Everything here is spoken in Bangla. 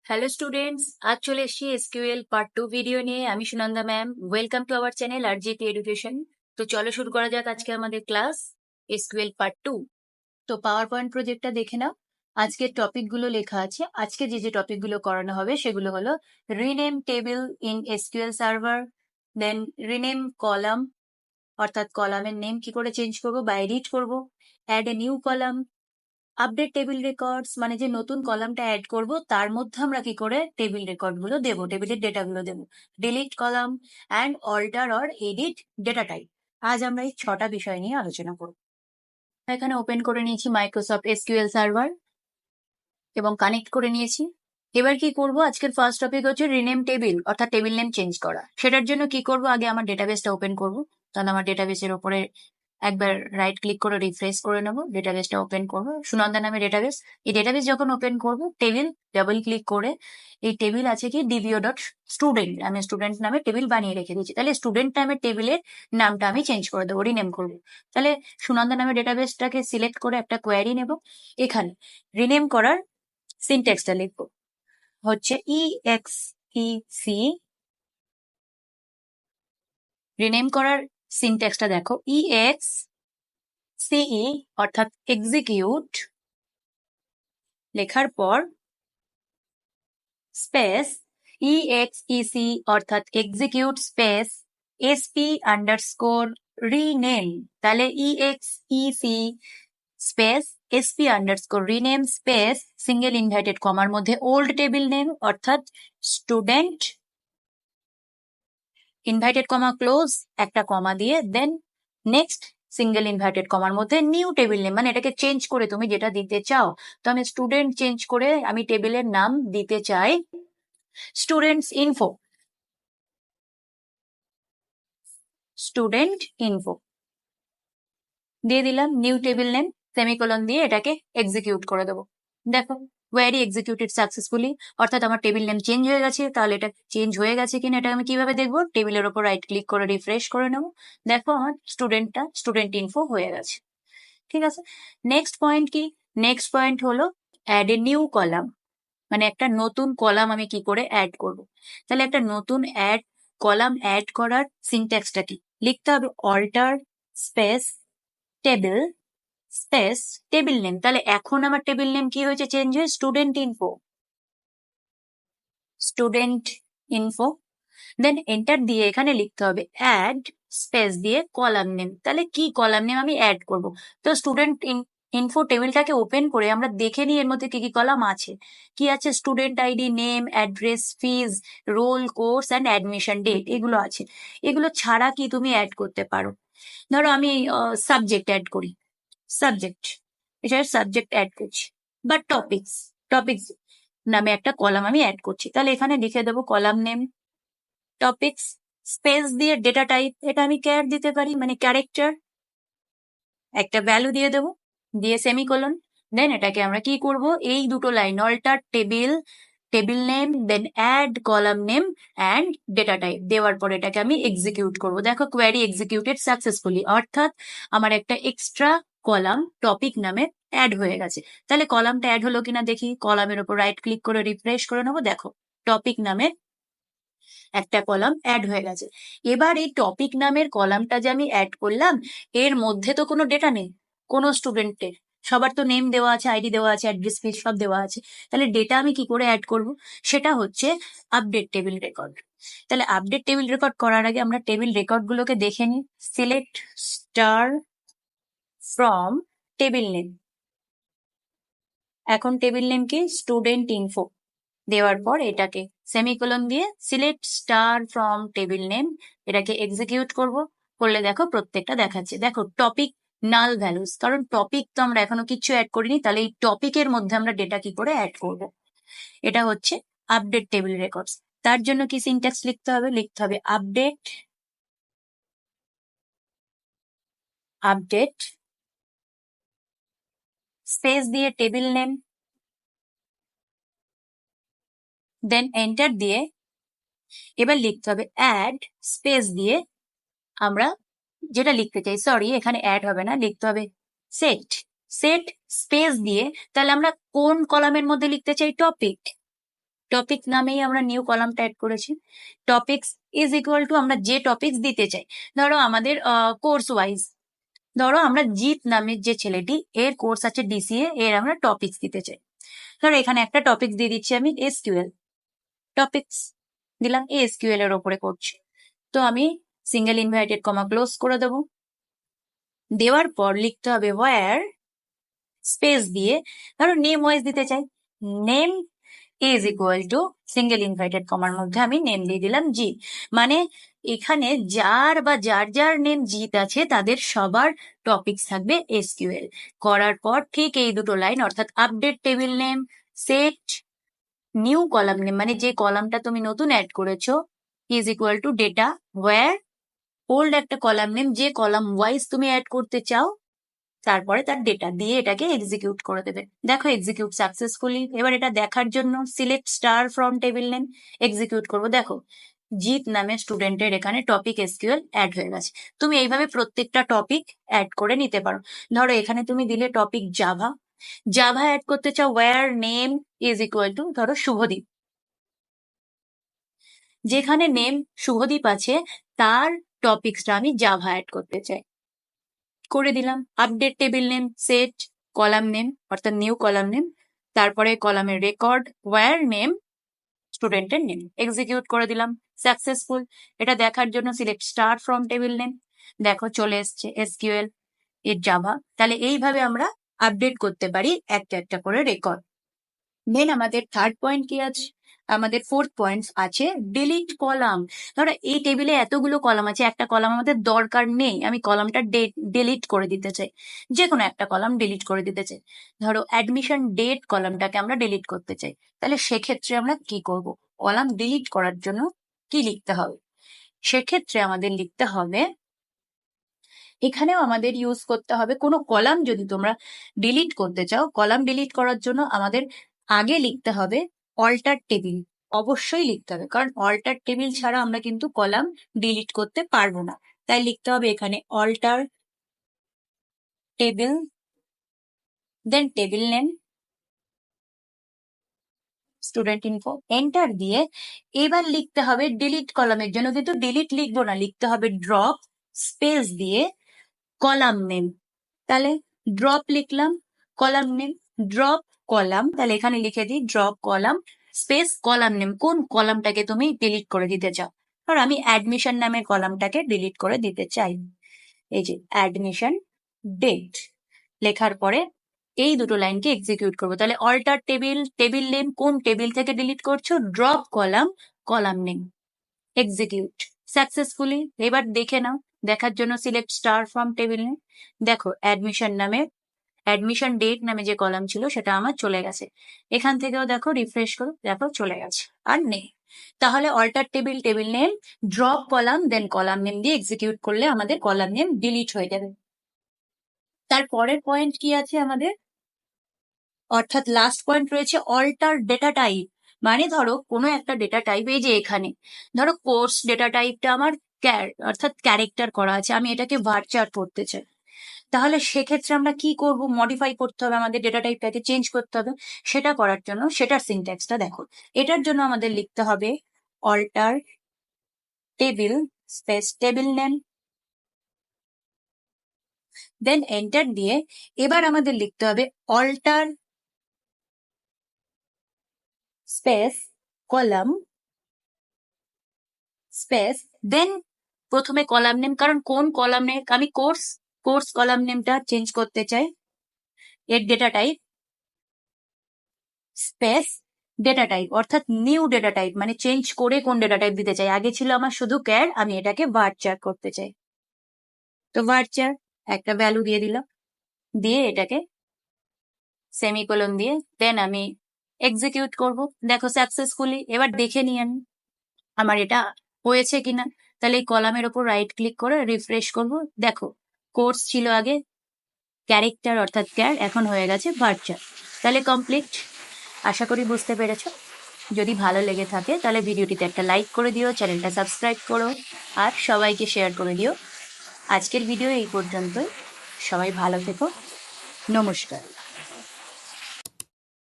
হ্যালো স্টুডেন্টস, আজ চলে এসেছি এসকিউএল পার্ট 2 ভিডিও নিয়ে। আমি Sunanda ma'am. Welcome to our channel RGT education. তো চলো শুরু করা যাক আজকে আমাদের ক্লাস এসকিউএল পার্ট 2। তো পাওয়ার পয়েন্ট প্রজেক্টটা দেখে নাও। আজকের টপিকগুলো লেখা আছে। আজকে যে যে টপিকগুলো করানো হবে সেগুলো হলো rename table in SQL server, then rename column, অর্থাৎ কলামের নেম কি করে চেঞ্জ করব বা এডিট করব, add a new column, update table records মানে যে নতুন কলামটা অ্যাড করব তার মধ্যে আমরা কি করে টেবিল রেকর্ড গুলো দেবো, টেবিলের ডেটাগুলো দেবো, delete column and alter or edit data type. আজ আমরা এই 6টা বিষয় নিয়ে আলোচনা করব। এখানে ওপেন করে নিয়েছি মাইক্রোসফট এসকিউএল সার্ভার এবং কানেক্ট করে নিয়েছি। এবার কি করব, আজকের ফার্স্ট টপিক হচ্ছে রিনেম টেবিল, অর্থাৎ টেবিল নেম চেঞ্জ করা। সেটার জন্য কি করব, আগে আমার ডেটাবেসটা ওপেন করব। তাহলে আমার ডেটাবেসের উপরে একবার রাইট ক্লিক করে রিফ্রেশ করে নেব, ডেটাবেসটা ওপেন করব, সুনন্দা নামে ডেটাবেস। এই ডেটাবেস যখন ওপেন করব, টেবিল ডাবল ক্লিক করে এই টেবিল আছে কি ডিবিও ডট স্টুডেন্ট, আমি স্টুডেন্ট নামে টেবিল বানিয়ে রেখে দিয়েছি। তাহলে স্টুডেন্ট নামের টেবিলের নামটা আমি চেঞ্জ করে দেবো, রিনেম করবো। তাহলে সুনন্দা নামে ডেটাবেসটাকে সিলেক্ট করে একটা কোয়ারি নেব। এখানে রিনেম করার সিনট্যাক্সটা লিখবো, হচ্ছে EXEC। রিনেম করার সিনট্যাক্সটা দেখো, EXCE অর্থাৎ এক্সিকিউট লেখার পর স্পেস EXEC অর্থাৎ এক্সিকিউট স্পেস SP রিনেম। তাহলে EXEC স্পেস SP_রিনেম স্পেস সিঙ্গেল ইনভার্টেড কমার মধ্যে ওল্ড টেবিল নেম অর্থাৎ স্টুডেন্ট, ইনভার্টেড কমা ক্লোজ একটা কমা দিয়ে, দেন নেক্সট সিঙ্গেল ইনভার্টেড কমার মধ্যে নিউ টেবিল নেম, মানে এটাকে চেঞ্জ করে তুমি যেটা দিতে চাও। তো আমি স্টুডেন্ট চেঞ্জ করে আমি টেবিলের নাম দিতে চাই স্টুডেন্টস ইনফো, স্টুডেন্ট ইনফো দিয়ে দিলাম, নিউ টেবিল নেম সেমিকোলন দিয়ে এটাকে এক্সিকিউট করে দেবো। দেখো কোয়ারি এক্সিকিউটেড সাকসেসফুলি, অর্থাৎ আমার টেবিল নেম চেঞ্জ হয়ে গেছে। তাহলে এটা চেঞ্জ হয়ে গেছে কিনা এটা আমি কিভাবে দেখবো, টেবিলের ওপর রাইট ক্লিক করে রিফ্রেশ করে নেবো। দেখো আমার স্টুডেন্টটা স্টুডেন্ট ইনফো হয়ে গেছে। ঠিক আছে, নেক্সট পয়েন্ট কি, নেক্সট পয়েন্ট হলো অ্যাড এ নিউ কলাম, মানে একটা নতুন কলাম আমি কি করে অ্যাড করব। তাহলে একটা নতুন কলাম অ্যাড করার সিনট্যাক্সটা কি, লিখতে হবে alter space table space table name. তাহলে এখন আমার টেবিল নেম কি হয়েছে, চেঞ্জ হয়ে student info, student info. Then enter দিয়ে এখানে লিখতে হবে অ্যাড স্পেস দিয়ে কলাম নেম। তাহলে কি কলাম নেম আমি অ্যাড করব, তো স্টুডেন্ট ইনফো টেবিলটাকে ওপেন করে আমরা দেখে নিই এর মধ্যে কি কি কলাম আছে। কি আছে, student ID, name, address, fees, roll, course and admission date, এগুলো আছে। এগুলো ছাড়া কি তুমি অ্যাড করতে পারো, ধরো আমি সাবজেক্ট অ্যাড করি, সাবজেক্ট, এটা সাবজেক্ট অ্যাড করছি, বা টপিকস, টপিকস নামে একটা কলাম আমি অ্যাড করছি। তাহলে এখানে লিখে দেবো কলাম নেম টপিকস স্পেস দিয়ে ডেটা টাইপ, এটা আমি ক্যার দিতে পারি মানে ক্যারেক্টার, একটা ভ্যালু দিয়ে দেবো, দিয়ে সেমিকোলন। দেন এটাকে আমরা কি করব, এই দুটো line alter table, table name, then add column name and data type দেওয়ার পর এটাকে আমি এক্সিকিউট করব। দেখো কোয়ারি এক্সিকিউটেড সাকসেসফুলি, অর্থাৎ আমার একটা এক্সট্রা কলাম টপিক নামে অ্যাড হয়ে গেছে। তাহলে কলামটা অ্যাড হলো কিনা দেখি, কলামের উপর রাইট ক্লিক করে রিফ্রেশ করে নেবো। দেখো টপিক নামে একটা কলাম অ্যাড হয়ে গেছে। এবার এই টপিক নামের কলামটা যে আমি অ্যাড করলাম, এর মধ্যে তো কোনো ডেটা নেই কোনো স্টুডেন্টের, সবার তো নেম দেওয়া আছে, আইডি দেওয়া আছে, অ্যাড্রেস, ফিজ সব দেওয়া আছে। তাহলে ডেটা আমি কি করে অ্যাড করব, সেটা হচ্ছে আপডেট টেবিল রেকর্ড। তাহলে আপডেট টেবিল রেকর্ড করার আগে আমরা টেবিল রেকর্ড গুলোকে দেখে নিই। Select star from table name, এখন টেবিল নেম কি স্টুডেন্ট ইনফো দেওয়ার পর এটাকে সেমিকোলন দিয়ে select star from table name, এটাকে এক্সিকিউট করব। করলে দেখো প্রত্যেকটা দেখাচ্ছে। দেখো টপিক নাল ভ্যালুস, কারণ টপিক তো আমরা এখনো কিছু অ্যাড করিনি, তাহলে এই টপিকের মধ্যে আমরা ডেটা কি করে অ্যাড করব। এটা হচ্ছে আপডেট টেবিল রেকর্ডস। তার জন্য কি সিনট্যাক্স লিখতে হবে, লিখতে হবে আপডেট, আপডেট স্পেস দিয়ে টেবিল নেম, দেন এন্টার দিয়ে এবার লিখতে হবে অ্যাড স্পেস দিয়ে আমরা যেটা লিখতে চাই, সরি এখানে অ্যাড হবে না, লিখতে হবে সেট, সেট স্পেস দিয়ে। তাহলে আমরা কোন কলামের মধ্যে লিখতে চাই, টপিক, টপিক নামেই আমরা নিউ কলামটা অ্যাড করেছি। টপিকস ইজ ইকুয়াল টু আমরা যে টপিকস দিতে চাই, ধরো আমাদের কোর্স ওয়াইজ, ধরো আমরা জিৎ নামের যে ছেলেটি, এর কোর্স আছে ডিসিএ, এর আমরা টপিকস দিতে চাই। ধরো এখানে একটা টপিক দিয়ে দিচ্ছি আমি এসকিউএল, টপিকস দিলাম এসকিউএল এর ওপরে করছি। তো আমি সিঙ্গেল ইনভার্টেড কমা ক্লোজ করে দেবো। দেওয়ার পর লিখতে হবে ওয়্যার স্পেস দিয়ে, ধরো নেম ওয়াইজ দিতে চাই, name is equal two single inverted কমার মধ্যে আমি নেম দিয়ে দিলাম জিৎ। মানে এখানে যার বা যার যার নেম জিৎ আছে তাদের সবার টপিকস থাকবে এসকিউএল। করার পর ঠিক এই দুটো লাইন, অর্থাৎ update table name, set new column name, মানে যে কলামটা তুমি নতুন অ্যাড করেছো, is equal to data where old একটা কলাম নেম, যে কলাম ওয়াইজ তুমি অ্যাড করতে চাও, তারপরে তার ডেটা দিয়ে এটাকে এক্সিকিউট করে দেবে। দেখো এক্সিকিউট সাকসেসফুলি। এবার এটা দেখার জন্য select star from table name, execute করবো। দেখো জিৎ নামে স্টুডেন্টের এখানে টপিক এসকিউএল অ্যাড হয়ে গেছে। তুমি এইভাবে প্রত্যেকটা টপিক অ্যাড করে নিতে পারো। ধরো এখানে তুমি দিলে টপিক জাভা, জাভা অ্যাড করতে চাও where name is equal to ধরো শুভদীপ, যেখানে নেম শুভদীপ আছে তার টপিকসটা আমি জাভা অ্যাড করতে চাই, করে দিলাম। Update table name, set column name অর্থাৎ নিউ কলাম নেম, তারপরে কলামের রেকর্ড ওয়্যার নেম স্টুডেন্টের নেম, এক্সিকিউট করে দিলাম। সাকসেসফুল। এটা দেখার জন্য select star from table name, দেখো চলে এসছে এসকিউএল এর জাভা। তাহলে এইভাবে আমরা আপডেট করতে পারি একটা একটা করে রেকর্ড। দেন আমাদের থার্ড পয়েন্ট কি আছে, আমাদের ফোর্থ পয়েন্ট আছে ডিলিট কলাম। ধরো এই টেবিলে এতগুলো কলাম আছে, একটা কলাম আমাদের দরকার নেই, আমি কলামটা ডিলিট করে দিতে চাই, যে কোনো একটা কলাম ডিলিট করে দিতে চাই। ধরো অ্যাডমিশন ডেট কলামটাকে আমরা ডিলিট করতে চাই, তাহলে সেক্ষেত্রে আমরা কি করব, কলাম ডিলিট করার জন্য কি লিখতে হবে, সেক্ষেত্রে আমাদের লিখতে হবে, এখানেও আমাদের ইউজ করতে হবে, কোনো কলাম যদি তোমরা ডিলিট করতে চাও, কলাম ডিলিট করার জন্য আমাদের আগে লিখতে হবে অল্টার টেবিল, অবশ্যই লিখতে হবে, কারণ অল্টার টেবিল ছাড়া আমরা কিন্তু কলাম ডিলিট করতে পারবো না। তাই লিখতে হবে এখানে alter table, then table name student info, enter দিয়ে এবার লিখতে হবে ডিলিট কলামের জন্য কিন্তু ডিলিট লিখবো না, লিখতে হবে ড্রপ স্পেস দিয়ে কলাম নেম। তাহলে ড্রপ লিখলাম, কলাম নেম ড্রপ কলাম, তাহলে এখানে লিখে দিই drop column space column name, কোন কলামটাকে তুমি ডিলিট করে দিতে চাও। আর আমি অ্যাডমিশন নামের কলামটাকে ডিলিট করে দিতে চাই। এই যে অ্যাডমিশন ডেট লেখার পরে এই দুটো লাইনকে এক্সিকিউট করবো। তাহলে অল্টার টেবিল, টেবিল নেম কোন টেবিল থেকে ডিলিট করছো, drop column, column name, execute successfully. এবার দেখে নাও, দেখার জন্য select star from table name, দেখো অ্যাডমিশন নামে অ্যাডমিশন ডেট নামে যে কলাম ছিল সেটা আমার চলে গেছে। এখান থেকেও দেখো রিফ্রেশ করো, দেখো চলে গেছে, আর নেই। তাহলে alter table, table name, drop column, then column name দিয়ে এক্সিকিউট করলে আমাদের কলাম নেম ডিলিট হয়ে যাবে। তার পরের পয়েন্ট কি আছে আমাদের, অর্থাৎ লাস্ট পয়েন্ট রয়েছে অল্টার ডেটা টাইপ। মানে ধরো কোনো একটা ডেটা টাইপ, এই যে এখানে ধরো কোর্স ডেটা টাইপটা আমার অর্থাৎ ক্যারেক্টার করা আছে, আমি এটাকে ভার্চার করতে চাই, তাহলে সেক্ষেত্রে আমরা কি করব, মডিফাই করতে হবে, আমাদের ডেটা টাইপটাকে চেঞ্জ করতে হবে। সেটা করার জন্য সেটার সিনট্যাক্সটা দেখো, এটার জন্য আমাদের লিখতে হবে alter table space table name, then enter দিয়ে এবার আমাদের লিখতে হবে alter space column space, then প্রথমে কলাম নেম, কারণ কোন কলাম নেম আমি কোর্স কলাম নেমটা চেঞ্জ করতে চাই, এর data type space data type অর্থাৎ নিউ ডেটা টাইপ, মানে চেঞ্জ করে কোন ডেটা টাইপ দিতে চাই, আগে ছিল আমার শুধু ক্যার, আমি এটাকে ভার্চার করতে চাই। তো ভার্চার একটা ভ্যালু দিয়ে দিলাম, দিয়ে এটাকে সেমিকোলন দিয়ে দেন আমি এক্সিকিউট করব। দেখো সাকসেসফুলি। এবার দেখে নিই আমি আমার এটা হয়েছে কিনা। তাহলে এই কলামের ওপর রাইট ক্লিক করে রিফ্রেশ করব, দেখো কোর্স ছিল আগে ক্যারেক্টার অর্থাৎ ক্যার, এখন হয়ে গেছে ভার্চার। তাহলে কমপ্লিট। আশা করি বুঝতে পেরেছো। যদি ভালো লেগে থাকে তাহলে ভিডিওটিতে একটা লাইক করে দিও, চ্যানেলটা সাবস্ক্রাইব করো আর সবাইকে শেয়ার করে দিও। আজকের ভিডিও এই পর্যন্তই, সবাই ভালো থেকো, নমস্কার।